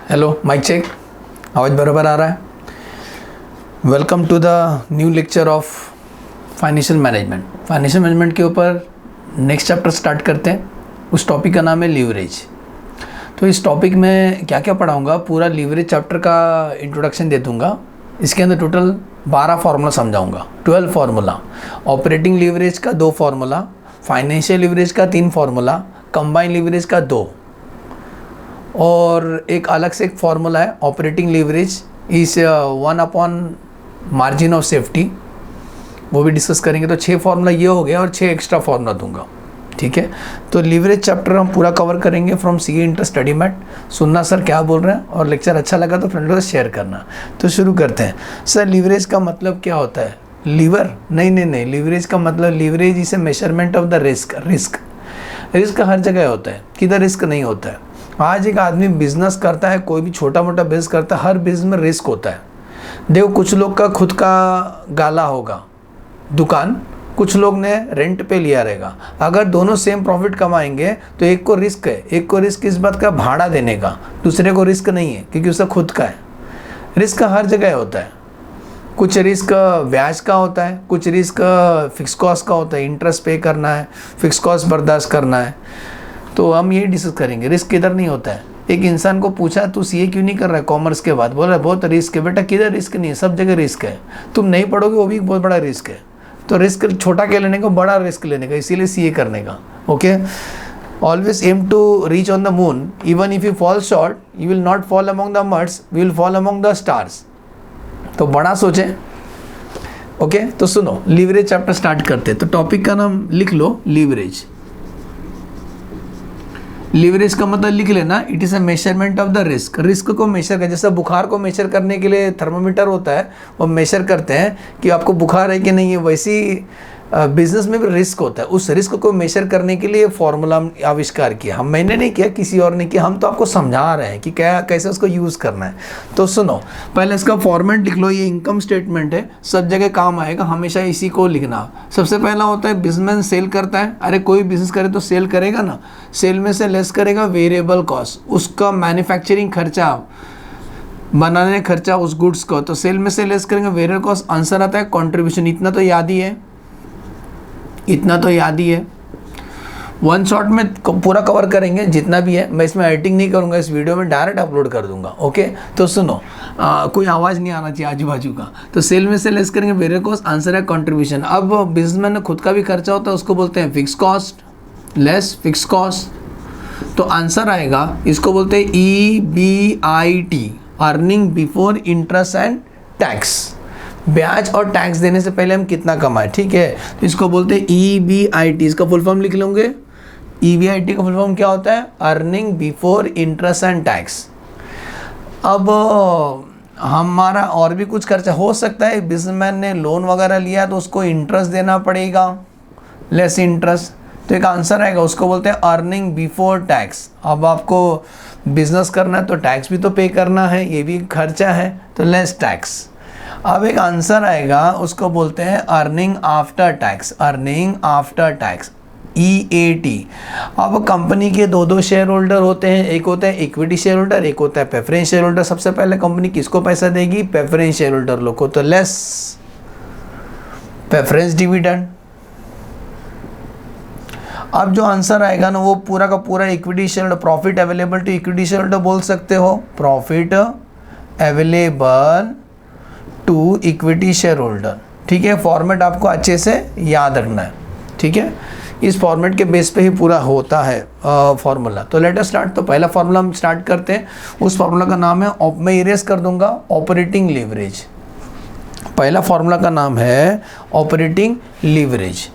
Hello mic check, आवाज़ बराबर आ रहा है। Welcome to the new lecture of financial management. Financial management के ऊपर नेक्स्ट चैप्टर स्टार्ट करते हैं। उस टॉपिक का नाम है लीवरेज। तो इस टॉपिक में क्या क्या पढ़ाऊँगा, पूरा लीवरेज चैप्टर का इंट्रोडक्शन दे दूँगा। इसके अंदर टोटल 12 फार्मूला समझाऊँगा, 12 फार्मूला। ऑपरेटिंग लीवरेज का 2 फार्मूला, फाइनेंशियल लीवरेज का 3 फार्मूला, कंबाइंड लीवरेज का 2, और एक अलग से एक फार्मूला है ऑपरेटिंग लीवरेज इस 1 अपॉन मार्जिन ऑफ सेफ्टी, वो भी डिस्कस करेंगे। तो 6 फार्मूला ये हो गया और 6 एक्स्ट्रा फार्मूला दूंगा, ठीक है। तो लीवरेज चैप्टर हम पूरा कवर करेंगे from CA inter study mat. सुनना सर क्या बोल रहे हैं, और लेक्चर अच्छा लगा तो फ्रेंड को शेयर करना। तो शुरू करते हैं। सर लीवरेज का मतलब क्या होता है? लीवर नहीं, लीवरेज का मतलब leverage is a measurement of the risk. Risk हर जगह होता है, किधर रिस्क नहीं होता है। आज एक आदमी बिजनेस करता है, कोई भी छोटा मोटा बिजनेस करता है, हर बिजनेस में रिस्क होता है। देखो, कुछ लोग का खुद का गाला होगा दुकान, कुछ लोग ने रेंट पे लिया रहेगा। अगर दोनों सेम प्रॉफिट कमाएंगे तो एक को रिस्क है, एक को रिस्क इस बात का भाड़ा देने का, दूसरे को रिस्क नहीं है क्योंकि उसका खुद का है। रिस्क हर जगह होता है। कुछ रिस्क ब्याज का होता है, कुछ रिस्क फिक्स कॉस्ट का होता है, इंटरेस्ट पे करना है, फिक्स कॉस्ट बर्दाश्त करना है। तो हम ये डिस्कस करेंगे। रिस्क किधर नहीं होता है। एक इंसान को पूछा तू सीए क्यों नहीं कर रहा है कॉमर्स के बाद, बोल रहा है बहुत रिस्क है। बेटा किधर रिस्क नहीं है, सब जगह रिस्क है। तुम नहीं पढ़ोगे वो भी बहुत बड़ा रिस्क है। तो रिस्क छोटा क्या लेने का, बड़ा रिस्क लेने का, इसीलिए सीए करने का। Okay, always aim to reach on the moon, even if you fall short you will not fall among the muds, we will fall among the stars. तो बड़ा सोचें। ओके, तो सुनो, लीवरेज चैप्टर स्टार्ट करते हैं। तो टॉपिक का नाम लिख लो, लीवरेज। लीवरेज का मतलब लिख लेना, it is a measurement of the risk. Risk को मेजर कर, जैसे बुखार को मेजर करने के लिए थर्मोमीटर होता है, वो मेजर करते हैं कि आपको बुखार है कि नहीं है। वैसी बिजनेस में भी रिस्क होता है। उस रिस्क को मेजर करने के लिए फॉर्मूला आविष्कार किया। मैंने नहीं किया, किसी और ने किया। हम तो आपको समझा रहे हैं कि क्या कैसे उसको यूज़ करना है। तो सुनो, पहले इसका फॉर्मेट लिख लो। ये इनकम स्टेटमेंट है, सब जगह काम आएगा, हमेशा इसी को लिखना। सबसे पहला होता है बिजनेसमैन सेल करता है। अरे कोई बिजनेस करे तो सेल करेगा ना, सेल में से लेस करेगा वेरिएबल कॉस्ट, उसका मैन्युफैक्चरिंग खर्चा, बनाने खर्चा उस गुड्स को, तो सेल में से लेस करेंगे वेरिएबल कॉस्ट। आंसर आता है कंट्रीब्यूशन। इतना तो याद ही है, इतना तो याद ही है। वन शॉट में पूरा कवर करेंगे जितना भी है। मैं इसमें एडिटिंग नहीं करूँगा, इस वीडियो में डायरेक्ट अपलोड कर दूंगा। ओके, तो सुनो, कोई आवाज़ नहीं आना चाहिए आजू बाजू का। तो सेल में से लेस करेंगे वेरिएबल कॉस्ट, आंसर है कंट्रीब्यूशन। अब बिजनेसमैन ने खुद का भी खर्चा होता है, उसको बोलते हैं fix cost less fix cost. तो आंसर आएगा, इसको बोलते हैं EBIT, earning before interest and tax. ब्याज और टैक्स देने से पहले हम कितना कमाए, ठीक है। तो इसको बोलते हैं EBIT। इसका फुल फॉर्म लिख लोगे। EBIT का फुल फॉर्म क्या होता है? Earning before interest and tax. अब हमारा और भी कुछ खर्चा हो सकता है। बिजनेसमैन ने लोन वगैरह लिया तो उसको इंटरेस्ट देना पड़ेगा, लेस इंटरेस्ट। तो एक आंसर आएगा, उसको बोलते हैं अर्निंग बिफोर टैक्स। अब आपको बिजनेस करना है तो टैक्स भी तो पे करना है, ये भी खर्चा है, तो लेस टैक्स। अब एक आंसर आएगा, उसको बोलते हैं earning after tax. Earning after tax, EAT। अब कंपनी के 2 शेयर होल्डर होते हैं, एक होता है इक्विटी शेयर होल्डर, एक होता है प्रेफरेंस शेयर होल्डर। सबसे पहले कंपनी किसको पैसा देगी? प्रेफरेंस शेयर होल्डर लोग को, तो लेस प्रेफरेंस डिविडेंड। अब जो आंसर आएगा ना, वो पूरा का पूरा equity share holder, profit available to equity share holder बोल सकते हो। Profit available to equity share holder, ठीक है। फॉर्मेट आपको अच्छे से याद रखना है, ठीक है। इस फॉर्मेट के बेस पे ही पूरा होता है फॉर्मूला। तो लेट अस स्टार्ट। तो पहला फॉर्मूला हम स्टार्ट करते हैं। उस फॉर्मूला का नाम है, मैं इरेज कर दूंगा, ऑपरेटिंग लीवरेज। पहला फॉर्मूला का नाम है ऑपरेटिंग लीवरेज।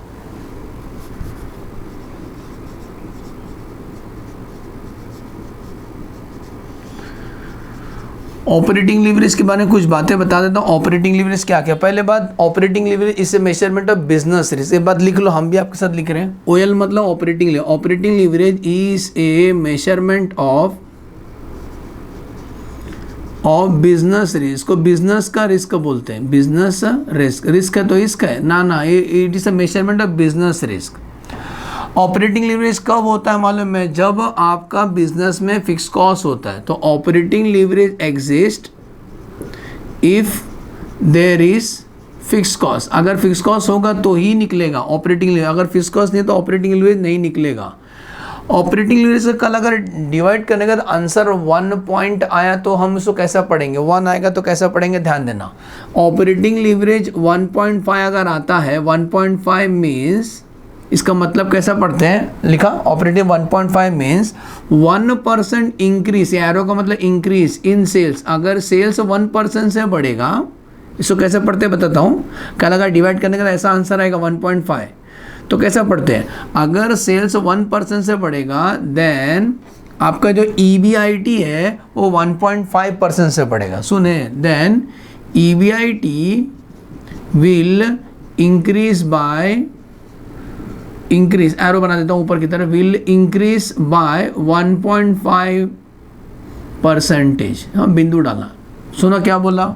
ऑपरेटिंग लीवरेज के बारे में कुछ बातें बता देता हूँ। ऑपरेटिंग लीवरेज क्या क्या? पहले बात, ऑपरेटिंग लीवरेज इस मेजरमेंट ऑफ बिजनेस रिस्क। ये बात लिख लो, हम भी आपके साथ लिख रहे हैं। OL मतलब operating leverage. Operating leverage is a measurement of business risk. को बिजनेस का रिस्क बोलते हैं, बिजनेस रिस्क। रिस्क है तो इसका है ना, ये it is a measurement of business risk. Operating leverage कब होता है मालूम है? जब आपका बिजनेस में फिक्स कॉस्ट होता है। तो operating leverage exist if there is fix cost. अगर फिक्स कॉस्ट होगा तो ही निकलेगा ऑपरेटिंग लीवरेज, अगर फिक्स कॉस्ट नहीं तो ऑपरेटिंग लीवरेज नहीं निकलेगा। ऑपरेटिंग लीवरेज से कल अगर डिवाइड करने का आंसर 1 पॉइंट आया तो हम उसको कैसा पढ़ेंगे? 1 आएगा तो कैसा पढ़ेंगे? ध्यान देना, ऑपरेटिंग लीवरेज 1.5 अगर आता है, 1.5 मीन्स इसका मतलब कैसा पढ़ते हैं? लिखा ऑपरेटिंग 1.5 मीन्स 1% इंक्रीज, एरो का मतलब इंक्रीज इन सेल्स। अगर सेल्स 1% से बढ़ेगा, इसको कैसे पढ़ते हैं बताता हूँ। कल अगर डिवाइड करने का ऐसा आंसर आएगा 1.5, तो कैसा पढ़ते हैं? अगर सेल्स 1% से बढ़ेगा देन आपका जो EBIT है वो 1.5% से बढ़ेगा। सुने, then EBIT will increase by, increase arrow बना देता हूँ ऊपर की तरफ, विल इंक्रीज बाय 1.5%। हाँ, बिंदु डालना। सुना क्या बोला?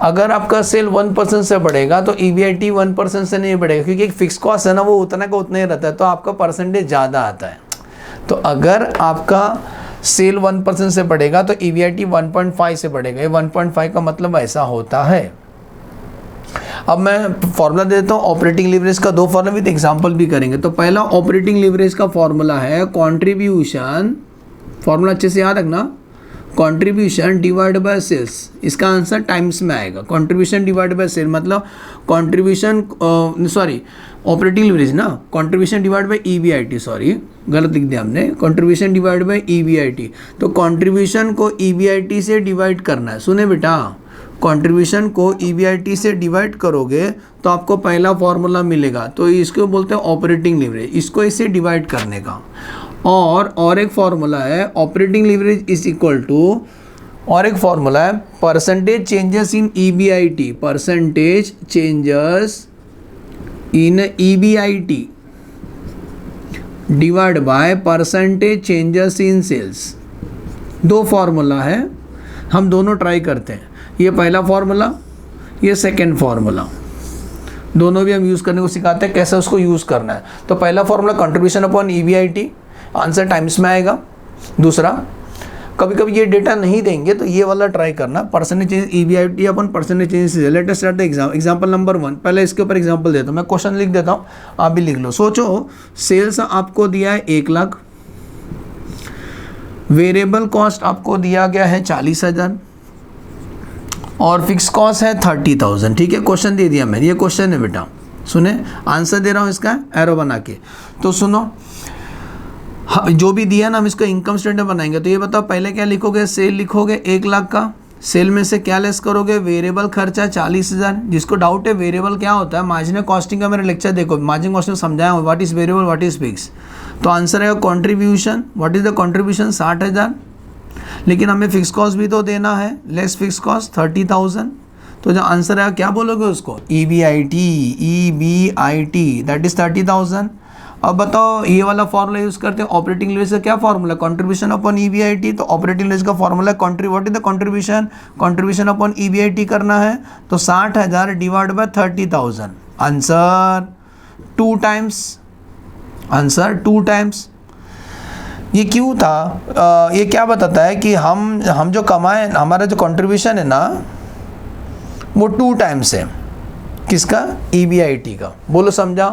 अगर आपका सेल 1% से बढ़ेगा तो EBIT 1% से नहीं बढ़ेगा, क्योंकि एक फिक्स कॉस्ट है ना, वो उतना का उतना ही रहता है, तो आपका परसेंटेज ज़्यादा आता है। तो अगर आपका सेल 1% से बढ़ेगा तो EBIT 1.5 से बढ़ेगा। ये 1.5 का मतलब ऐसा होता है। अब मैं फॉर्मूला दे देता हूँ ऑपरेटिंग लीवरेज का, 2 फॉर्मूला विद एग्जांपल भी करेंगे। तो पहला ऑपरेटिंग लीवरेज का फॉर्मूला है कंट्रीब्यूशन, फॉर्मूला अच्छे से याद रखना, कंट्रीब्यूशन डिवाइड बाय सेल्स। इसका आंसर टाइम्स में आएगा। कंट्रीब्यूशन डिवाइड बाय सेल मतलब कंट्रीब्यूशन, सॉरी ऑपरेटिंग लीवरेज ना, contribution divide by EBIT, sorry गलत लिख दिया हमने, कंट्रीब्यूशन डिवाइड बाय EBIT। तो कंट्रीब्यूशन को EBIT से डिवाइड करना है। सुने बेटा, कंट्रीब्यूशन को EBIT से डिवाइड करोगे तो आपको पहला फॉर्मूला मिलेगा, तो इसको बोलते हैं ऑपरेटिंग लीवरेज, इसको इससे डिवाइड करने का। और एक फॉर्मूला है operating leverage is equal to, और एक फॉर्मूला है percentage changes in EBIT, percentage changes in EBIT divide by percentage changes in sales. 2 formula है, हम दोनों ट्राई करते हैं। ये पहला फॉर्मूला, ये सेकेंड फॉर्मूला, दोनों भी हम यूज़ करने को सिखाते हैं, कैसे उसको यूज़ करना है। तो पहला formula contribution upon EBIT, answer times में आएगा। दूसरा, कभी कभी ये डेटा नहीं देंगे तो ये वाला ट्राई करना, percentage change EBIT upon percentage change. Let us start the example number 1। पहले इसके ऊपर एग्जांपल देता हूँ, मैं क्वेश्चन लिख देता हूँ, आप भी लिख लो। सोचो सेल्स आपको दिया है 1 लाख, वेरिएबल कॉस्ट आपको दिया गया है 40,000 और फिक्स कॉस्ट है 30,000। ठीक है, क्वेश्चन दे दिया मैंने, ये क्वेश्चन है बेटा। सुने, आंसर दे रहा हूँ इसका एरो बना के। तो सुनो, हाँ, जो भी दिया ना हम इसका इनकम स्टेटमेंट बनाएंगे। तो ये बताओ पहले क्या लिखोगे? सेल लिखोगे 1 लाख का, सेल में से क्या लेस करोगे? वेरिएबल खर्चा 40,000। जिसको डाउट है वेरिएबल क्या होता है, मार्जिनल कॉस्टिंग का मेरा लेक्चर देखो, मार्जिनल कॉस्टिंग समझाया हूँ, what is variable what is fix. तो आंसर है contribution, what is the contribution 60,000, लेकिन हमें फिक्स कॉस्ट भी तो देना है, लेस फिक्स कॉस्ट 30,000। तो जो आंसर है क्या बोलोगे उसको? EBIT that is 30,000। अब बताओ ये वाला फॉर्मूला यूज करते हैं ऑपरेटिंग लीवरेज का, क्या फॉर्मूला? Contribution upon EBIT। तो ऑपरेटिंग लीवरेज का formula what is the contribution, contribution upon EBIT करना है। तो 60,000 divide by 30,000, answer 2 times, answer 2 times. ये क्यों था? ये क्या बताता है कि हम जो कमाए, हमारा जो कंट्रीब्यूशन है ना वो 2 टाइम्स है। किसका? EBIT का। बोलो समझा?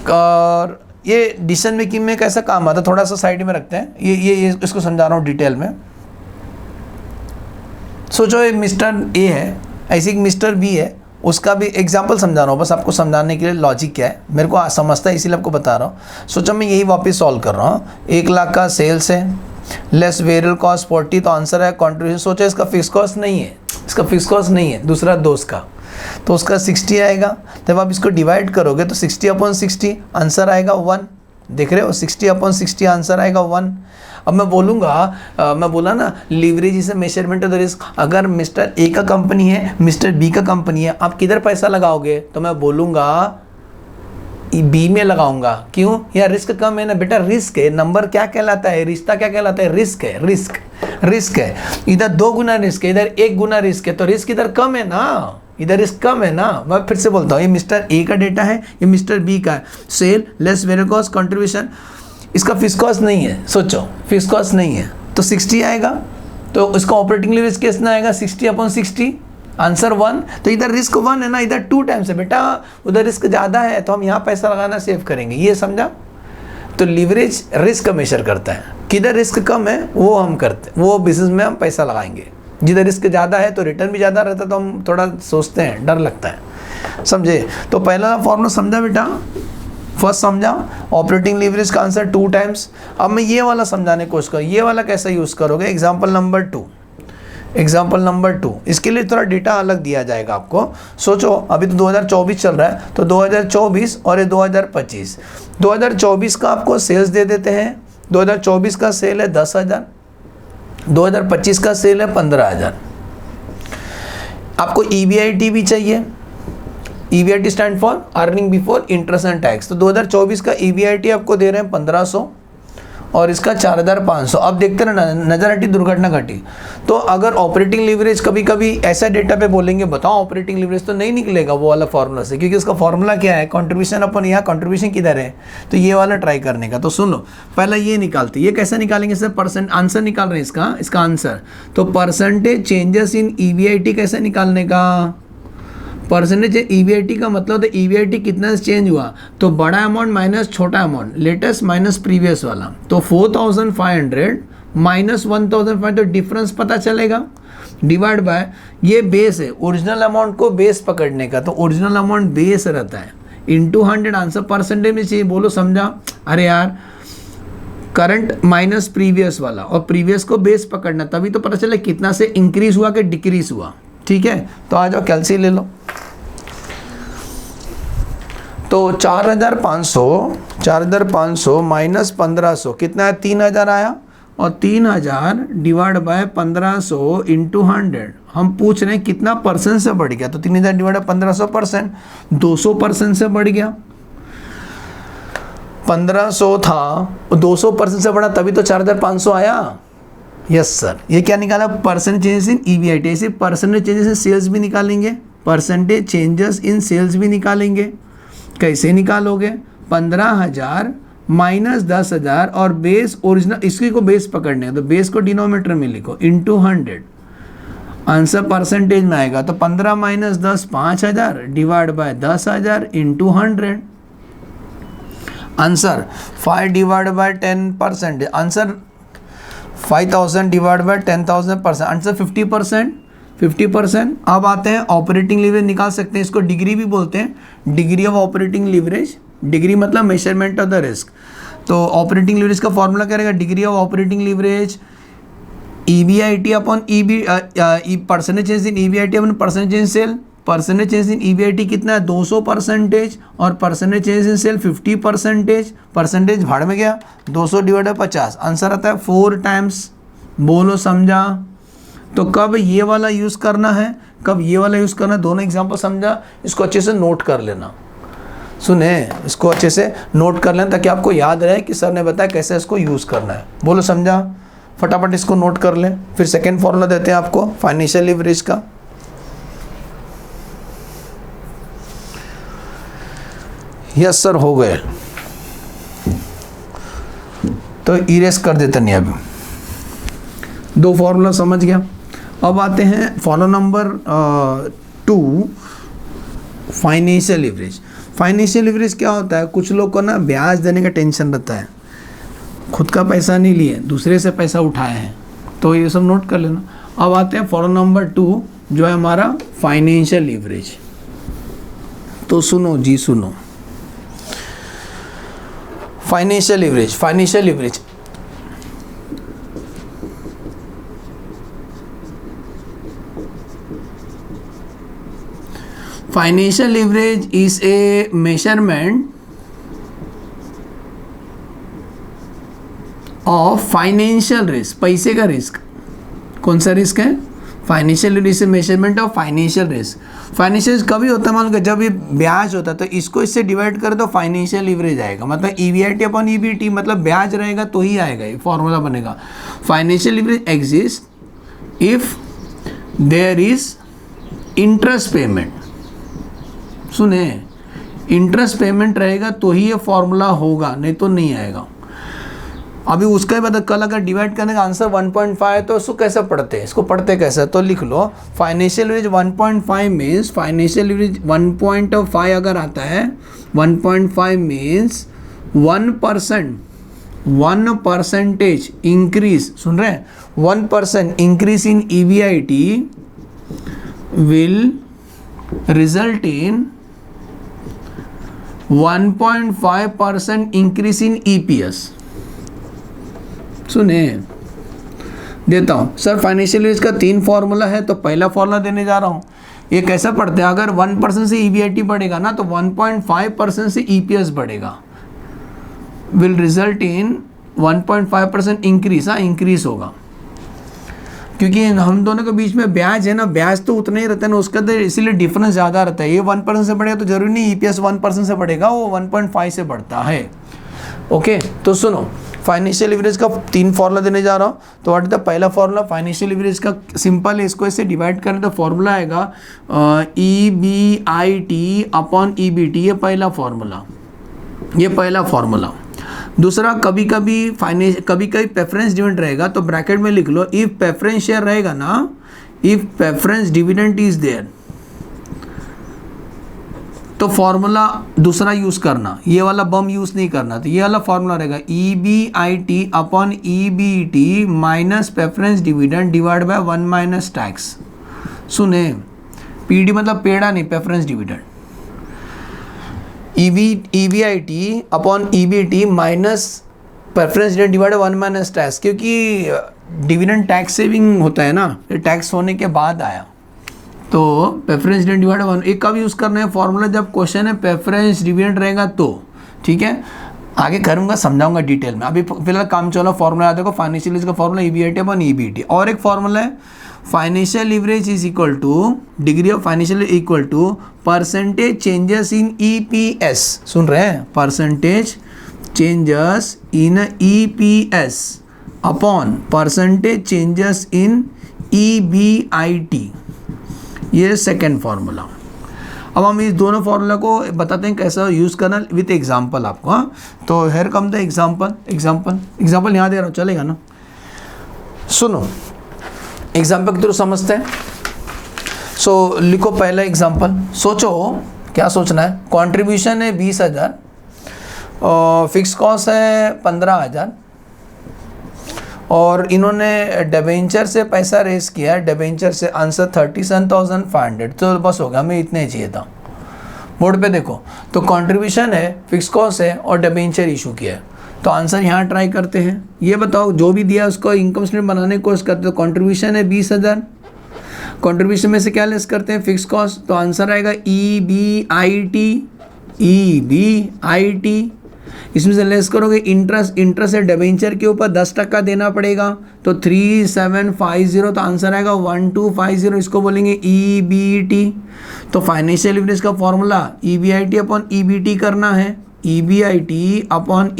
और ये डिसीजन मेकिंग में कैसा काम आता है, थोड़ा सा साइड में रखते हैं, ये इसको समझा रहा हूँ डिटेल में। सोचो एक मिस्टर ए है, ऐसे एक मिस्टर बी है, उसका भी एग्जांपल समझा रहा हूँ बस आपको समझाने के लिए, लॉजिक क्या है मेरे को समझता है इसीलिए आपको बता रहा हूँ। सोचो मैं यही वापस सॉल्व कर रहा हूँ। 1 लाख का सेल्स है, लेस वेरिएबल कॉस्ट 40, तो आंसर है कंट्रीब्यूशन। सोचो इसका फिक्स कॉस्ट नहीं है, इसका फिक्स कॉस्ट नहीं है, दूसरा दोस्त का, तो उसका 60 आएगा। जब आप इसको डिवाइड करोगे तो 60/60 आंसर आएगा 1। देख रहे हो, 60/60 आंसर आएगा 1। अब मैं मैं बोला ना leverage is measurement of the risk. अगर मिस्टर ए का कंपनी है, मिस्टर बी का कंपनी है, आप किधर पैसा लगाओगे? तो मैं बोलूँगा बी में लगाऊंगा। क्यों? यार रिस्क कम है ना बेटा, रिस्क है। नंबर क्या कहलाता है, रिश्ता क्या कहलाता है? रिस्क है, रिस्क है। इधर 2 गुना रिस्क है, इधर 1 गुना रिस्क है, तो रिस्क इधर कम है ना। इधर रिस्क कम है ना। मैं फिर से बोलता हूँ, ये मिस्टर ए का डेटा है, ये मिस्टर बी का है। Sale less variable cost contribution, इसका फिक्स कॉस्ट नहीं है, सोचो फिक्स कॉस्ट नहीं है तो 60 आएगा, तो इसका ऑपरेटिंग लीवरेज कितना आएगा 60/60, आंसर 1। तो इधर रिस्क 1 है ना, इधर 2 टाइम्स है बेटा, उधर रिस्क ज़्यादा है तो हम यहाँ पैसा लगाना सेव करेंगे, ये समझा। तो लीवरेज रिस्क मेजर करता है, किधर रिस्क कम है वो हम करते हैं, वो बिजनेस में हम पैसा लगाएंगे। जिधर रिस्क ज़्यादा है तो रिटर्न भी ज़्यादा रहता है, तो हम थोड़ा सोचते हैं, डर लगता है, समझे। तो पहला फॉर्मूला समझा बेटा, फर्स्ट समझा, ऑपरेटिंग लीवरेज का आंसर 2 टाइम्स। अब मैं ये वाला समझाने की कोशिश करूँ, ये वाला कैसे यूज़ करोगे, एग्जाम्पल नंबर 2, इसके लिए थोड़ा डेटा अलग दिया जाएगा आपको। सोचो अभी तो 2024 चल रहा है, तो 2024 और ये 2025, 2024 का आपको सेल्स दे देते हैं, 2024 का सेल है 10,000, 2025 का सेल है 15,000। आपको EBIT भी चाहिए, EBIT stand for earning before interest and tax. तो 2024 का EBIT आपको दे रहे हैं 1500 और इसका 4,500। अब देखते रहना, नजर हटी दुर्घटना घटी। तो अगर ऑपरेटिंग लीवरेज कभी कभी ऐसा डेटा पे बोलेंगे बताओ ऑपरेटिंग लीवरेज, तो नहीं निकलेगा वो वाला फॉर्मूला से, क्योंकि उसका फॉर्मूला क्या है, कंट्रीब्यूशन अपन, यहाँ कंट्रीब्यूशन किधर है, तो ये वाला ट्राई करने का। तो सुन लो, पहला ये निकालते, ये कैसे निकालेंगे सर, परसेंट आंसर निकाल रहे हैं इसका आंसर। तो परसेंटेज चेंजेस इन EBIT कैसे निकालने का, परसेंटेज EBIT का मतलब तो EBIT कितना चेंज हुआ, तो बड़ा अमाउंट माइनस छोटा अमाउंट, लेटेस्ट माइनस प्रीवियस वाला। तो 4,500 माइनस 1,500, तो डिफरेंस पता चलेगा, डिवाइड बाय ये बेस है, ओरिजिनल अमाउंट को बेस पकड़ने का, तो ओरिजिनल अमाउंट बेस रहता है, इंटू 100। आंसर परसेंटेज में चाहिए, बोलो समझा। अरे यार करंट माइनस प्रीवियस वाला, और प्रीवियस को बेस पकड़ना, तभी तो पता चले कितना से इंक्रीज हुआ कि डिक्रीज हुआ। ठीक है, तो आ जाओ कैलसी ले लो। तो 4,500 माइनस 1,500 कितना है, 3,000 आया, और 3,000 डिवाइड बाय 1,500 इंटू 100। हम पूछ रहे हैं कितना परसेंट से बढ़ गया, तो 3,000 डिवाइड बाय 1,500%, 200% से बढ़ गया। 1,500 था, 200% से बढ़ा, तभी तो 4,500 आया। यस सर, ये क्या निकाला, परसेंट चेंजेस इन EBIT। ऐसे परसेंटेज चेंजेस इन सेल्स भी निकालेंगे, परसेंटेज चेंजेस इन सेल्स भी निकालेंगे। कैसे निकालोगे, 15,000 माइनस 10,000 और बेस ओरिजिनल, इसकी को बेस पकड़ने है, तो बेस को डिनोमिनेटर में लिखो, इंटू 100। आंसर परसेंटेज में आएगा, तो 15 minus 10 5,000 divide by 10,000 into 100। Answer 5 divide by 10%, answer 5,000 divide by 10,000%, answer 50%। अब आते हैं ऑपरेटिंग लीवरेज निकाल सकते हैं, इसको डिग्री भी बोलते हैं, degree of operating leverage. Degree मतलब मेजरमेंट ऑफ द रिस्क। तो ऑपरेटिंग लीवरेज का फॉर्मूला क्या रहेगा, degree of operating leverage EBIT upon percentage change in EBIT upon percentage change sale. Percentage change in EBIT कितना है 200%, और percentage change in sale 50%। Percentage भाड़ में गया, 200 डिवाइड बाय 50, आंसर आता है 4 टाइम्स। बोलो समझा। तो कब ये वाला यूज़ करना है, कब ये वाला यूज़ करना है, दोनों एग्जाम्पल समझा। इसको अच्छे से नोट कर लेना, सुने, इसको अच्छे से नोट कर लेना ताकि आपको याद रहे कि सर ने बताया कैसे इसको यूज़ करना है। बोलो समझा, फटाफट इसको नोट कर लें। फिर सेकेंड फॉर्मूला देते हैं आपको फाइनेंशियल लीवरेज का। यस सर, हो गए, तो इरेज कर देते नहीं, अभी 2 फॉर्मूला समझ गया। अब आते हैं formula number 2, financial leverage. Financial leverage क्या होता है, कुछ लोग को ना ब्याज देने का टेंशन रहता है, खुद का पैसा नहीं लिए, दूसरे से पैसा उठाए हैं, तो ये सब नोट कर लेना। अब आते हैं फॉर्मूला नंबर 2 जो है हमारा फाइनेंशियल लीवरेज। तो सुनो जी सुनो, financial leverage, financial leverage financial leverage is a measurement of financial risk, पैसे का रिस्क। कौन सा रिस्क है, financial risk, measurement of financial risk. Financial कभी होता है, मान लो जब ये ब्याज होता है तो इसको इससे डिवाइड कर दो, फाइनेंशियल लीवरेज आएगा। मतलब EBIT अपॉन EBT, मतलब ब्याज रहेगा तो ही आएगा, ये फॉर्मूला बनेगा। Financial leverage exist if there is interest payment, सुने, इंटरेस्ट पेमेंट रहेगा तो ही ये फॉर्मूला होगा, नहीं तो नहीं आएगा। अभी उसका ही बता, कल अगर डिवाइड करने का आंसर 1.5 है तो उसको कैसे पढ़ते हैं, इसको पढ़ते कैसे, तो लिख लो financial leverage 1.5 means, financial leverage 1.5 अगर आता है, 1.5 मीन्स 1% इंक्रीज, सुन रहे हैं, 1% increase in EBIT will result in 1.5% increase in EPS। सुने, देता हूँ सर, फाइनेंशियल लीवरेज का 3 फॉर्मूला है, तो पहला फॉर्मूला देने जा रहा हूँ। ये कैसे पढ़ते हैं, अगर 1% से EBIT बढ़ेगा ना तो 1.5% से EPS बढ़ेगा, विल रिजल्ट इन 1.5% इंक्रीज, हाँ इंक्रीज होगा, क्योंकि हम दोनों के बीच में ब्याज है ना, ब्याज तो उतना ही रहता है ना उसका, तो इसीलिए डिफरेंस ज़्यादा रहता है। ये 1% से बढ़ेगा तो जरूरी नहीं EPS 1% से बढ़ेगा, वो 1.5 से बढ़ता है। ओके, तो सुनो, फाइनेंशियल लीवरेज का 3 फॉर्मूला देने जा रहा हूँ। तो व्हाट इज द पहला फॉर्मूला फाइनेंशियल लीवरेज का, सिंपल है, इसको ऐसे डिवाइड करें तो फॉर्मूला आएगा EBIT अपॉन EBT, ये पहला फॉर्मूला। दूसरा, कभी कभी प्रेफरेंस डिविडेंड रहेगा तो ब्रैकेट में लिख लो, इफ प्रेफरेंस शेयर रहेगा ना, if preference dividend is there, तो फॉर्मूला दूसरा यूज करना, ये वाला बम यूज नहीं करना। तो ये वाला फॉर्मूला रहेगा EBIT upon EBT minus preference dividend divide by 1 minus tax. सुने, PD मतलब पेड़ा नहीं, preference dividend, EBIT upon EBT minus preference dividend divide 1 minus tax, क्योंकि डिविडेंड टैक्स सेविंग होता है ना, ये टैक्स होने के बाद आया, तो प्रेफरेंस डिविडेंड डिवाइड 1, एक कब यूज़ करना है फॉर्मूला, जब क्वेश्चन है प्रेफरेंस डिविडेंड रहेगा तो, ठीक है, आगे करूँगा, समझाऊंगा डिटेल में, अभी फिलहाल काम चलो, फॉर्मूला याद रखो, फाइनेंशियल लीवरेज का फॉर्मूला EBIT अपॉन EBT। और एक फॉर्मूला है, financial leverage is equal to, degree of financial equal to percentage changes in EPS, सुन रहे हैं, percentage changes in EPS upon percentage changes in EBIT, ये सेकेंड फॉर्मूला। अब हम इस दोनों फॉर्मूला को बताते हैं कैसा यूज़ करना विथ एग्जांपल आपको, हाँ। तो हेयर कम द एग्जांपल यहाँ दे रहा हूँ, चलेगा ना, सुनो, एग्जांपल के थ्रू समझते हैं। सो लिखो पहला एग्जांपल, सोचो क्या सोचना है, कंट्रीब्यूशन है 20,000 और फिक्स कॉस्ट है 15,000 और इन्होंने डिबेंचर से पैसा रेस किया, डिबेंचर से, आंसर 37,500, तो बस हो गया, हमें इतने ही चाहिए था। बोर्ड पे देखो, तो कंट्रीब्यूशन है, फिक्स कॉस्ट है और डिबेंचर इशू किया है, तो आंसर यहाँ ट्राई करते हैं। ये बताओ, जो भी दिया उसको इनकम स्टेटमेंट बनाने की कोशिश करते, तो कंट्रीब्यूशन है 20,000, कंट्रीब्यूशन में से क्या लेस करते हैं, फिक्स कॉस्ट, तो आंसर आएगा EBIT, इसमें से लेस करोगे इंटरेस्ट है डिबेंचर के ऊपर 10% देना पड़ेगा, तो 3750, तो आंसर आएगा 1250, इसको बोलेंगे EBT। तो फाइनेंशियल लीवरेज का फॉर्मूला EBIT अपॉन EBT करना है, EBIT अपॉन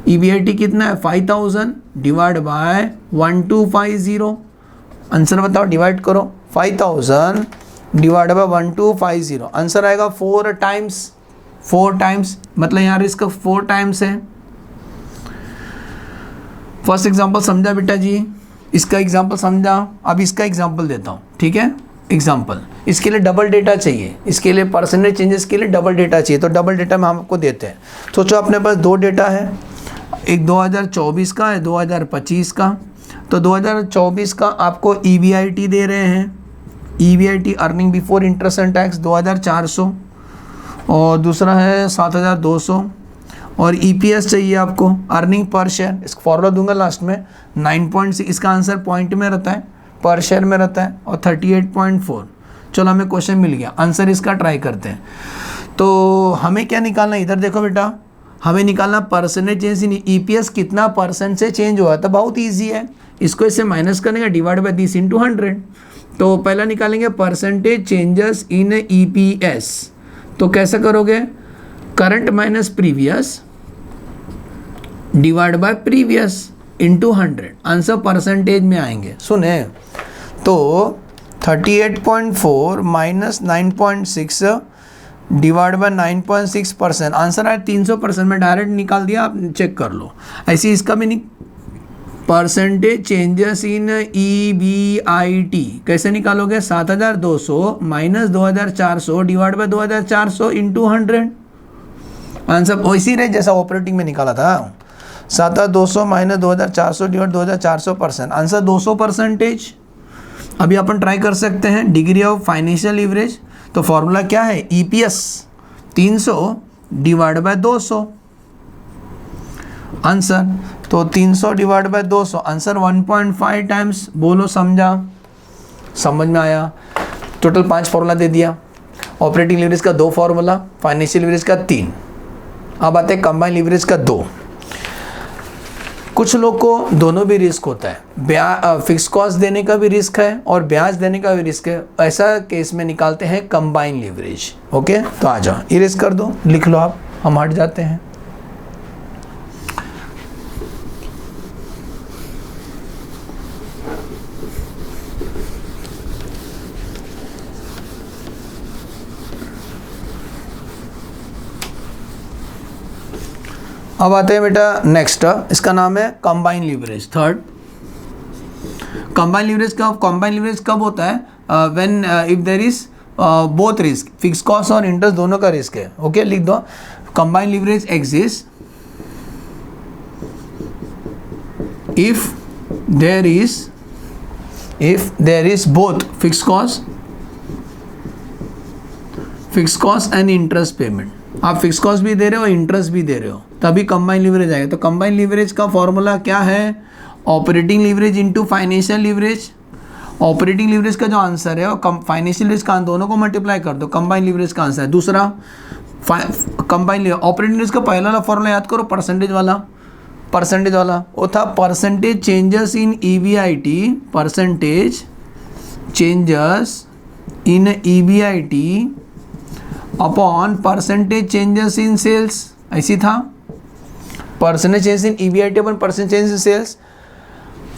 EBT कितना है 5,000 डिवाइड बाय 1250, आंसर बताओ, डिवाइड करो, 5,000 डिवाइड बाय 1250, आंसर आएगा 4 टाइम्स, मतलब यहाँ रिस्क 4 टाइम्स है। फर्स्ट एग्जांपल समझा बेटा जी, इसका एग्जांपल समझा, अब इसका एग्जांपल देता हूँ, ठीक है। एग्जांपल, इसके लिए डबल डेटा चाहिए, इसके लिए परसेंटेज चेंजेस के लिए डबल डेटा चाहिए, तो डबल डेटा में हम आपको देते हैं। सोचो अपने पास 2 डेटा है, एक 2024 का है, 2025 का। तो 2024 का आपको EBIT दे रहे हैं, EBIT earning before interest and tax 2400, और दूसरा है 7200, और EPS चाहिए आपको, अर्निंग पर शेयर, इसका फॉर्मूला दूंगा लास्ट में, 9.6, इसका आंसर पॉइंट में रहता है, पर शेयर में रहता है, और 38.4। चलो हमें क्वेश्चन मिल गया, आंसर इसका ट्राई करते हैं। तो हमें क्या निकालना, इधर देखो बेटा, हमें निकालना परसेंटेज चेंज इन EPS कितना परसेंट से चेंज हुआ, तो बहुत ईजी है, इसको इससे माइनस करेंगे, डिवाइड बाय दिस इंटू 100। तो पहला निकालेंगे परसेंटेज चेंजेस इन EPS, तो कैसे करोगे, current minus previous divide by previous into 100, answer percentage में आएंगे। सुने, तो 38.4 माइनस 9.6 डिवाइड बाय 9.6%, आंसर आया 300%। मैं डायरेक्ट निकाल दिया, आप चेक कर लो। ऐसे इसका भी परसेंटेज चेंजेस इन EBIT कैसे निकालोगे? 7200 minus 2400 divide by 2400 into 100। Answer वैसी रहे जैसा ऑपरेटिंग में निकाला था। 7200 माइनस 2400 डिवाइड 2400%, आंसर 200%। अभी अपन ट्राई कर सकते हैं डिग्री ऑफ फाइनेंशियल लीवरेज। तो फॉर्मूला क्या है? EPS 300 डिवाइड बाय 200, आंसर तो 300 डिवाइड बाय 200, आंसर 1.5 टाइम्स। बोलो समझा? समझ में आया? टोटल 5 फॉर्मूला दे दिया। ऑपरेटिंग लीवरेज का 2 फॉर्मूला, फाइनेंशियल लीवरेज का 3। अब आते हैं कंबाइंड लीवरेज का 2। कुछ लोग को दोनों भी रिस्क होता है, फिक्स कॉस्ट देने का भी रिस्क है और ब्याज देने का भी रिस्क है। ऐसा केस में निकालते हैं कंबाइंड लीवरेज। ओके, तो आ जाओ, इरेज कर दो, लिख लो आप, हम हट जाते हैं। अब आते हैं बेटा नेक्स्ट, इसका नाम है combined leverage. Third, combined leverage कब होता है? When if there is both risk, fix cost और इंटरेस्ट दोनों का रिस्क है। ओके, लिख दो combined leverage exist if there is both fix cost and interest payment. आप फिक्स कॉस्ट भी दे रहे हो, इंटरेस्ट भी दे रहे हो, तभी कंबाइंड लीवरेज आएगा। तो कंबाइंड लीवरेज का फॉर्मूला क्या है? Operating leverage into financial leverage. Operating leverage का जो आंसर है वो फाइनेंशियल लीवरेज का दोनों को मल्टीप्लाई कर दो, कंबाइंड लीवरेज का आंसर है। दूसरा कंबाइंड ऑपरेटिंग लीवरेज का पहला वाला फॉर्मूला याद करो, परसेंटेज वाला वो था percentage changes in EBIT, percentage changes in EBIT upon percentage changes in sales. ऐसी था, percentage change in EBIT upon percentage change in sales.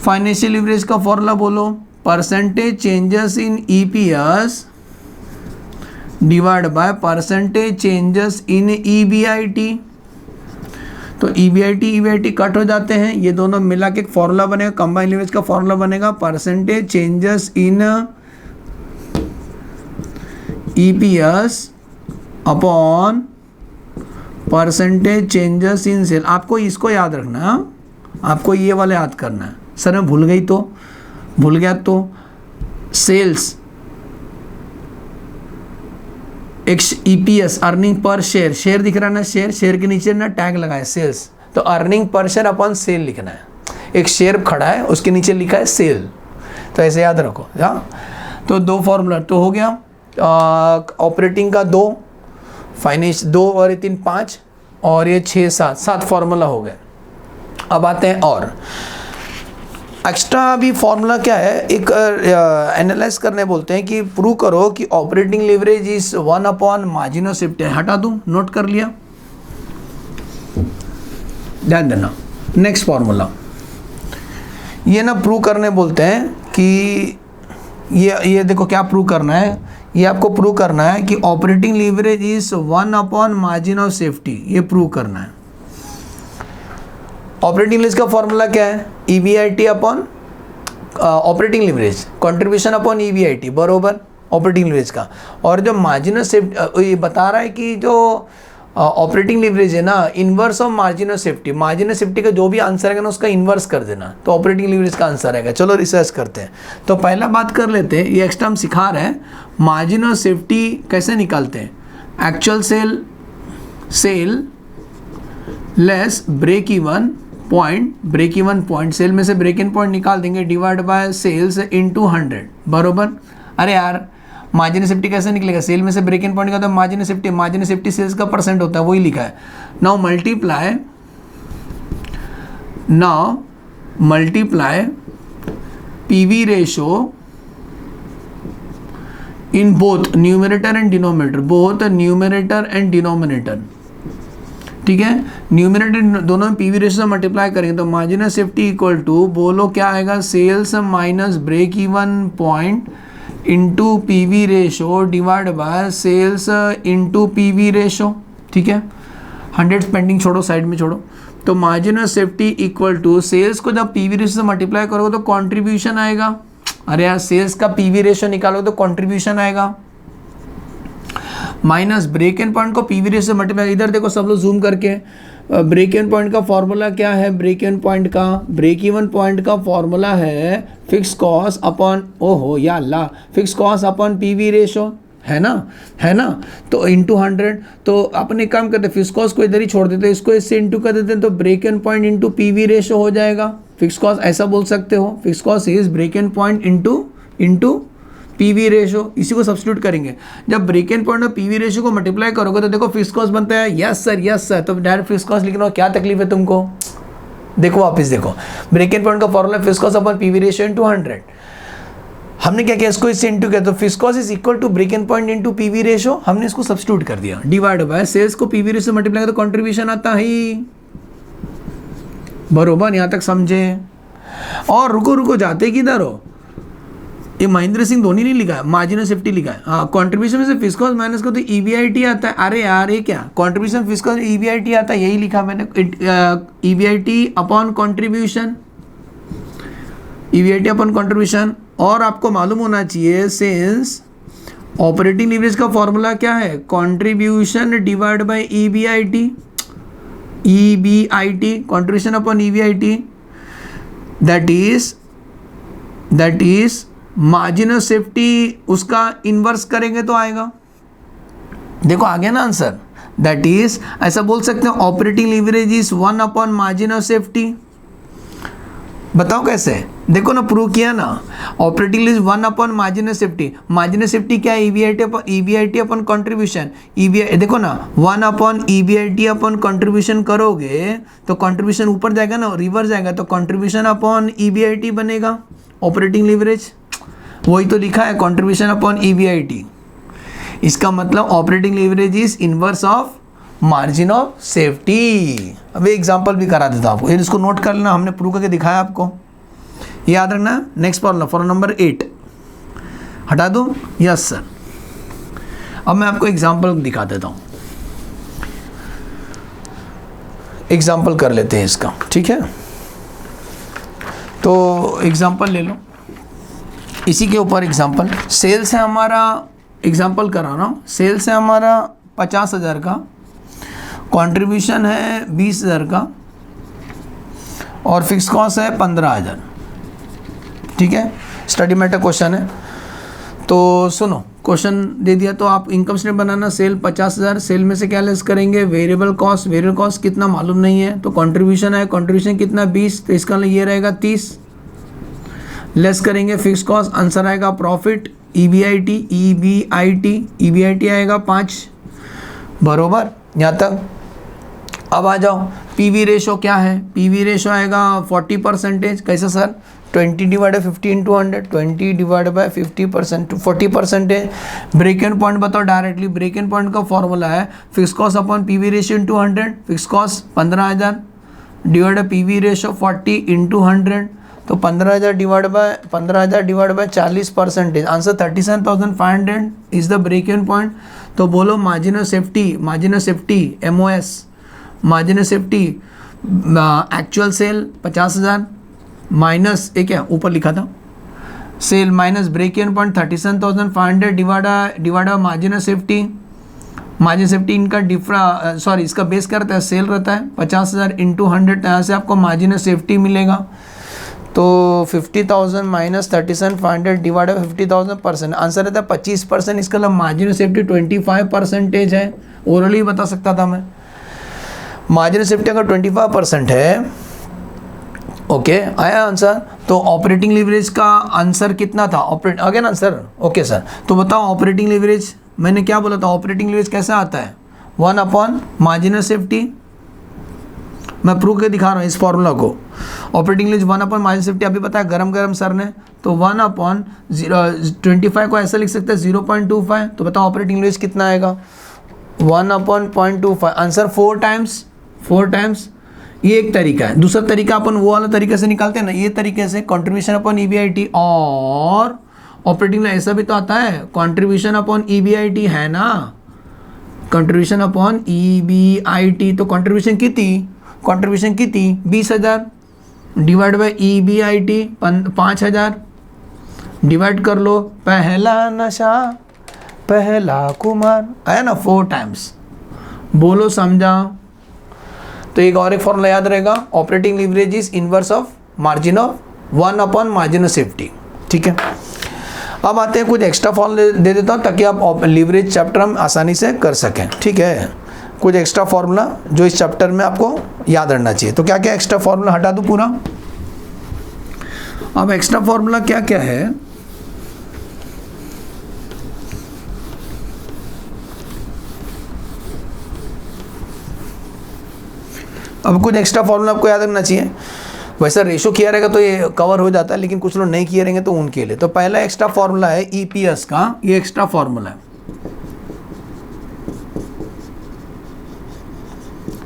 Financial leverage का फॉर्मूला बोलो, percentage changes in EPS divide by percentage changes in EBIT। तो EBIT cut हो जाते हैं, ये दोनों मिला के एक फॉर्मूला बनेगा, कंबाइंड लीवरेज का फॉर्मूला बनेगा percentage changes in EPS upon percentage changes in sale. आपको इसको याद रखना है, आपको ये वाला याद करना है। सर मैं भूल गया तो sales EPS earning per share दिख रहा है ना, शेयर के नीचे ना टैग लगाए सेल्स, तो earning per share upon cell लिखना है। एक शेयर खड़ा है, उसके नीचे लिखा है सेल, तो ऐसे याद रखो। हाँ, तो 2 फॉर्मूला तो हो गया, ऑपरेटिंग का 2, फाइनेंस 2 और 3 5 और ये 6 7 फॉर्मूला हो गए। अब आते हैं और एक्स्ट्रा अभी फॉर्मूला क्या है, एक एनालाइज करने बोलते हैं कि प्रूव करो कि operating leverage is 1 upon margin of safety. हटा दूं, नोट कर लिया, ध्यान देना। नेक्स्ट फॉर्मूला ये ना प्रूव करने बोलते हैं कि ये देखो क्या प्रूव करना है, ये आपको प्रूव करना है कि operating leverage is 1 upon margin of safety, ये प्रूव करना है। ऑपरेटिंग लीवरेज का फॉर्मूला क्या है? EBIT upon operating leverage, contribution upon EBIT बरोबर ऑपरेटिंग लीवरेज का। और जो मार्जिन ऑफ सेफ्टी ये बता रहा है कि जो ऑपरेटिंग लीवरेज है ना, inverse of margin of safety, margin of safety का जो भी आंसर आएगा ना उसका इन्वर्स कर देना, तो ऑपरेटिंग लीवरेज का आंसर आएगा। चलो रिसर्च करते हैं। तो पहला बात कर लेते हैं, ये एक्स्ट्रा हम सिखा रहे हैं मार्जिन ऑफ सेफ्टी कैसे निकालते हैं। Actual sale less break even point, sale में से ब्रेक इन पॉइंट निकाल देंगे, डिवाइड बाय सेल्स इनटू 100 बरोबर। अरे यार मार्जिन सेफ्टी कैसे निकलेगा? सेल में से ब्रेक इन पॉइंट का तो मार्जिन सेफ्टी सेल्स का परसेंट होता है, वही लिखा है। Now multiply PV ratio in both numerator and denominator, ठीक है। न्यूमरेटर दोनों में PV रेशो से मल्टीप्लाई करेंगे तो margin of safety equal to, बोलो क्या आएगा? Sales minus break even point into PV ratio divide by sales into PV ratio, ठीक है। 100 स्पेंडिंग छोड़ो, साइड में छोड़ो। तो margin of safety equal to sales को जब पीवी रेशो से मल्टीप्लाई करोगे तो कंट्रीब्यूशन आएगा। अरे यार सेल्स का पीवी रेशो निकालोगे तो कंट्रीब्यूशन आएगा, माइनस ब्रेक इवन पॉइंट को पीवी रेशो से मल्टीप्लाई। इधर देखो सब लोग जूम करके, ब्रेक इवन पॉइंट का फॉर्मूला क्या है? ब्रेक इवन पॉइंट का फॉर्मूला है फिक्स कॉस्ट अपॉन, ओहो या अल्लाह, fix cost upon PV ratio, है ना। तो इंटू 100। तो अपने काम करते फिक्स कॉस्ट को इधर ही छोड़ देते, इसको इससे इंटू कर देते हैं, तो break even point into PV ratio हो जाएगा। फिक्स कॉस्ट ऐसा बोल सकते हो, fix cost is break even point into PV ratio. इसी को सब्स्टिट्यूट करेंगे। जब ब्रेक इवन पॉइंट और पीवी रेशो को मल्टीप्लाई करोगे तो देखो फिक्स कॉस्ट बनता है, यस सर। तो डायरेक्ट फिक्स कॉस्ट लिखना, क्या तकलीफ है तुमको? देखो वापस देखो, ब्रेक इवन पॉइंट का formula fix cost upon PV ratio into 100। हमने क्या किया, इसको इससे इंटू किया, तो fix cost is equal to break even point into PV ratio, हमने इसको सब्स्टिट्यूट कर दिया, डिवाइड बाय सेल्स को पीवी रेशो मल्टीप्लाई तो कंट्रीब्यूशन आता ही। बरोबर, यहां तक समझे? और रुको जाते किधर हो? ये महेंद्र सिंह धोनी नहीं लिखा है, मार्जिन ऑफ सेफ्टी लिखा है। हाँ, कंट्रीब्यूशन में से फिक्स कॉस्ट माइनस को तो ईवीआईटी आता है। अरे यार ये क्या, कंट्रीब्यूशन फिक्स कॉस्ट ईवीआईटी आता है, यही लिखा मैंने, EBIT upon contribution, EBIT upon contribution. और आपको मालूम होना चाहिए सिंस ऑपरेटिंग लीवरेज का फॉर्मूला क्या है? Contribution divide by EBIT, contribution upon EBIT, that is margin of safety, उसका इन्वर्स करेंगे तो आएगा। देखो आ गया ना आंसर। दैट इज, ऐसा बोल सकते हैं operating leverage is 1 upon margin of safety. बताओ कैसे? देखो ना, प्रूव किया ना, operating leverage 1 upon margin of safety. Margin of safety क्या है? EBIT upon contribution. देखो ना, 1 अपॉन ईवीआईटी अपॉन कंट्रीब्यूशन करोगे तो कंट्रीब्यूशन ऊपर जाएगा ना, रिवर्स जाएगा, तो कंट्रीब्यूशन अपॉन ईवीआईटी बनेगा ऑपरेटिंग लीवरेज। वही तो लिखा है, कंट्रीब्यूशन अपॉन ईवीआईटी। इसका मतलब operating leverage is inverse of margin of safety. अब एग्जांपल भी करा देता हूं आपको, इसको नोट कर लेना, हमने प्रूव करके दिखाया आपको, याद रखना। नेक्स्ट फॉर्मूला नंबर 8 हटा दूं? Yes sir. अब मैं आपको एग्जांपल दिखा देता हूं, एग्जांपल कर लेते हैं इसका, ठीक है। तो एग्जांपल ले लो, इसी के ऊपर एग्जांपल। सेल्स है हमारा, एग्जांपल करा रहा हूँ, सेल्स है हमारा 50,000 का, कंट्रीब्यूशन है 20,000 का, और फिक्स कॉस्ट है 15,000, ठीक है। स्टडी मैटर क्वेश्चन है। तो सुनो, क्वेश्चन दे दिया तो आप इनकम स्टेटमेंट बनाना। सेल 50,000, सेल में से क्या लेस करेंगे? वेरिएबल कॉस्ट कितना मालूम नहीं है, तो कंट्रीब्यूशन है, कंट्रीब्यूशन कितना 20, तो इसका ये रहेगा 30, लेस करेंगे फिक्स कॉस्ट, आंसर आएगा प्रॉफिट, ईबीआईटी आएगा 5। बरोबर, यहाँ तक। अब आ जाओ, पीवी रेशो क्या है? पीवी रेशो आएगा 40%। कैसे sir? 20 divide by 50 into 100, 20 divide by 50%, 40%। Break even point बताओ डायरेक्टली। ब्रेक इवन पॉइंट का फॉर्मूला है fix cost upon PV ratio into 100। Fix cost 15,000 divide by PV ratio 40 into 100, तो 15,000 divide by 40%, answer 37,500 is the break even point. तो बोलो margin of safety, MOS, margin of safety actual sale 50,000 minus एक है ऊपर लिखा था, sale minus break even point 37,500 divide margin of safety. Margin safety इनका इसका बेस क्या रहता है? सेल रहता है 50,000 इंटू 100, यहाँ से आपको मार्जिन ऑफ सेफ्टी मिलेगा। तो 50,000 माइनस 37,500 डिवाइड बाई 50,000%, आंसर रहता है 25%। इसका मतलब मार्जिन ऑफ सेफ्टी 25% है। ओरली बता सकता था मैं। मार्जिन ऑफ सेफ्टी अगर 25% है, ओके, आया आंसर। तो ऑपरेटिंग लीवरेज का आंसर कितना था? Again answer, okay sir. तो बताओ ऑपरेटिंग लीवरेज, मैंने क्या बोला था? ऑपरेटिंग लीवरेज कैसे आता है? 1 अपॉन मार्जिन ऑफ सेफ्टी। मैं प्रूव के दिखा रहा हूँ इस फॉर्मूला को। Operating leverage 1 upon margin safety अभी बताया गरम सर ने, तो 1 अपॉन 25 को ऐसा लिख सकते हैं 0.25। तो बताओ ऑपरेटिंग लीवरेज कितना आएगा? 1 अपॉन 0.25, आंसर 4 टाइम्स। ये एक तरीका है। दूसरा तरीका अपन वो वाला तरीके से निकालते हैं ना, ये तरीके से कंट्रीब्यूशन अपॉन ईबीआईटी और ऑपरेटिंग में ऐसा भी तो आता है, कंट्रीब्यूशन अपॉन EBIT है ना, कंट्रीब्यूशन अपॉन EBIT। तो कंट्रीब्यूशन कितनी 20,000 डिवाइड बाय EBIT 5,000, डिवाइड कर लो, पहला नशा पहला कुमार आया ना 4 टाइम्स। बोलो समझा। तो एक और एक फॉर्मूला याद रहेगा, operating leverage is inverse of margin of 1 upon margin of safety. ठीक है, अब आते हैं कुछ एक्स्ट्रा फॉर्मूला दे देता हूँ ताकि आप लीवरेज चैप्टर हम आसानी से कर सकें। ठीक है, कुछ एक्स्ट्रा फॉर्मूला जो इस चैप्टर में आपको याद रहना चाहिए। तो क्या क्या एक्स्ट्रा फॉर्मूला हटा दूँ पूरा। अब एक्स्ट्रा फॉर्मूला क्या क्या है, अब कुछ एक्स्ट्रा फॉर्मूला आपको याद रखना चाहिए। वैसा रेशो किया रहेगा तो ये कवर हो जाता है, लेकिन कुछ लोग नहीं किए रहेंगे तो उनके लिए। तो पहला एक्स्ट्रा फॉर्मूला है EPS का, ये एक्स्ट्रा फॉर्मूला है।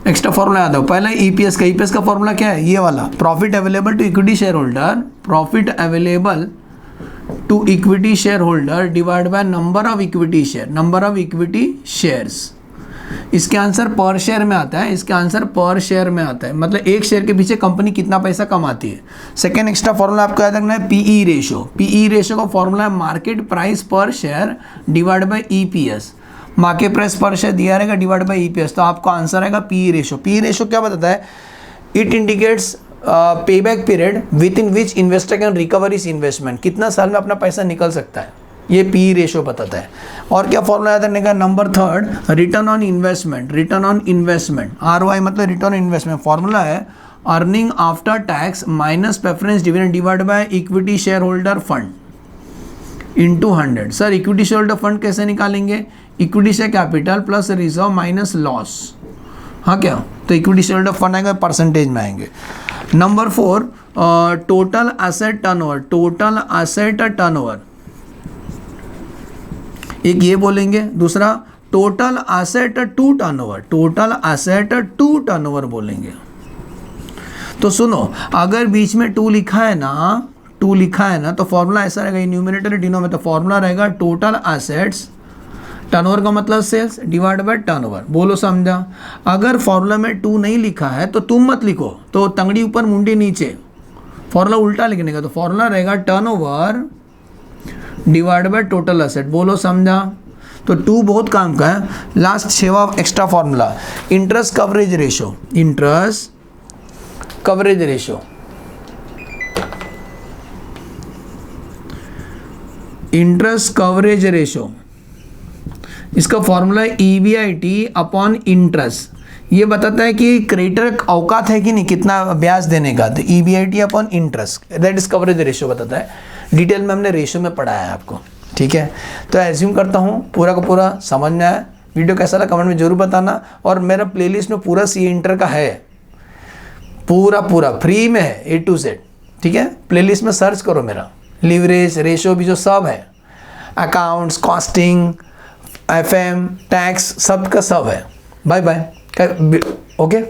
एक्स्ट्रा फॉर्मूला याद हो, पहला EPS का। EPS का फॉर्मूला क्या है, ये वाला, profit available to equity share holder, profit available to equity share holder divide by number of equity share, number of equity shares. इसके आंसर पर शेयर में आता है, इसके आंसर पर शेयर में आता है, मतलब एक शेयर के पीछे कंपनी कितना पैसा कमाती है। सेकेंड एक्स्ट्रा फॉर्मूला आपको याद रखना है PE रेशो। PE रेशो का फॉर्मूला है मार्केट प्राइस पर share divide by EPS। Market price पर शेयर दिया रहेगा डिवाइड बाय EPS, तो आपको आंसर आएगा PE रेशो। PE रेशो क्या बताता है, it indicates payback period with in which investor can recover इस इन्वेस्टमेंट, कितना साल में अपना पैसा निकल सकता है, ये PE रेशो बताता है। और क्या फॉर्मूला याद रखने का, number third, return on investment. Return on investment, ROI मतलब रिटर्न ऑन इन्वेस्टमेंट। फॉर्मूला है earning after tax minus preference dividend divide by equity share holder fund into 100। Sir equity share holder fund कैसे निकालेंगे, equity share capital plus reserve minus loss. हाँ क्या, तो equity share holder fund आएगा, percentage में आएंगे। Number 4, total asset turnover. Total asset turnover एक ये बोलेंगे, दूसरा total asset to turnover. Total asset to turnover बोलेंगे। तो सुनो, अगर बीच में 2 लिखा है ना, तो फॉर्मूला ऐसा रहेगा, न्यूमरेटर डिनोमिनेटर। फॉर्मूला रहेगा टोटल एसेट्स, टर्नओवर का मतलब सेल्स, डिवाइड बाय टर्नओवर। बोलो समझा। अगर फॉर्मूला में 2 नहीं लिखा है तो तुम मत लिखो, तो तंगड़ी ऊपर मुंडी नीचे, फॉर्मूला उल्टा लिखने का। तो फॉर्मूला रहेगा turnover divide by total asset. बोलो समझा। तो 2 बहुत काम का है। लास्ट 6वां extra formula, interest coverage ratio. Interest coverage ratio, interest coverage ratio, इसका फॉर्मूला है EBIT अपॉन इंटरेस्ट। ये बताता है कि क्रेडिटर औकात है कि नहीं, कितना ब्याज देने का। तो EBIT upon interest, that is coverage ratio बताता है। डिटेल में हमने रेशो में पढ़ाया है आपको। ठीक है, तो एज्यूम करता हूँ पूरा का पूरा समझ में आया। वीडियो कैसा लगा कमेंट में जरूर बताना। और मेरा प्लेलिस्ट में पूरा CA इंटर का है, पूरा फ्री में है A to Z। ठीक है, प्लेलिस्ट में सर्च करो मेरा, लीवरेज रेशो भी जो सब है, अकाउंट्स, कॉस्टिंग, FM, टैक्स, सब का सब है। Bye bye, okay.